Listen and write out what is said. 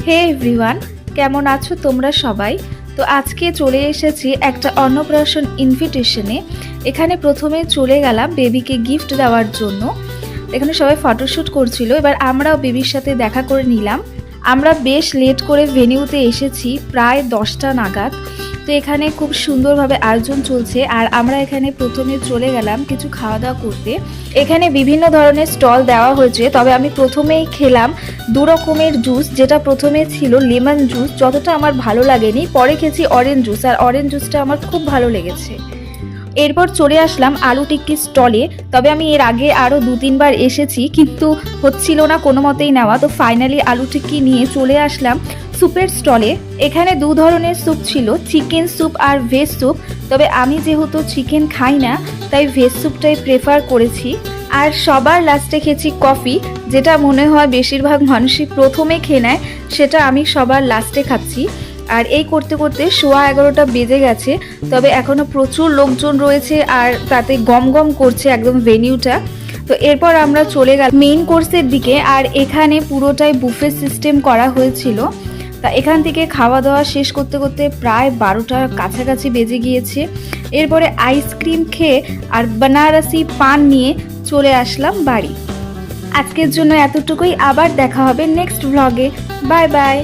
হে everyone, কেমন আছো তোমরা সবাই? তো আজকে চলে এসেছি একটা অন্নপ্রাশন ইনভিটেশনে। এখানে প্রথমে চলে গেলাম বেবিকে গিফট দেওয়ার জন্য। এখানে সবাই ফটোশ্যুট করছিল, এবার আমরাও বেবির সাথে দেখা করে নিলাম। আমরা বেশ লেট করে ভেনিউতে এসেছি, প্রায় 10টা নাগাদ। তো এখানে খুব সুন্দরভাবে আয়োজন চলছে, আর আমরা এখানে প্রথমে চলে গেলাম কিছু খাওয়া দাওয়া করতে। এখানে বিভিন্ন ধরনের স্টল দেওয়া হয়েছে, তবে আমি প্রথমেই খেলাম 2 রকমের জুস। যেটা প্রথমে ছিল লেমন জুস, যতটা আমার ভালো লাগেনি। পরে খেয়েছি অরেঞ্জ জুস, আর অরেঞ্জ জুসটা আমার খুব ভালো লেগেছে। এরপর চলে আসলাম আলু টিক্কি স্টলে। তবে আমি এর আগে আরও 2-3 বার এসেছি, কিন্তু হচ্ছিল না কোনো মতেই নেওয়া। তো ফাইনালি আলু টিক্কি নিয়ে চলে আসলাম স্যুপের স্টলে। এখানে 2 ধরনের স্যুপ ছিল, চিকেন স্যুপ আর ভেজ স্যুপ। তবে আমি যেহেতু চিকেন খাই না, তাই ভেজ স্যুপটাই প্রেফার করেছি। আর সবার লাস্টে খেয়েছি কফি, যেটা মনে হয় বেশিরভাগ মানুষই প্রথমে খেয়ে নেয়, সেটা আমি সবার লাস্টে খাচ্ছি। আর এই করতে করতে 11:15 বেজে গেছে। তবে এখনও প্রচুর লোকজন রয়েছে, আর তাতে গম গম করছে একদম ভেনিউটা। তো এরপর আমরা চলে গেলাম মেইন কোর্সের দিকে। আর এখানে পুরোটাই বুফে সিস্টেম করা হয়েছিল। তা এখান থেকে খাওয়া দাওয়া শেষ করতে করতে প্রায় 12টার কাছাকাছি বেজে গিয়েছে। এরপরে আইসক্রিম খেয়ে আর বানারসি পান নিয়ে চলে আসলাম বাড়ি। আজকের জন্য এতটুকুই, আবার দেখা হবে নেক্সট ব্লগে। Bye bye.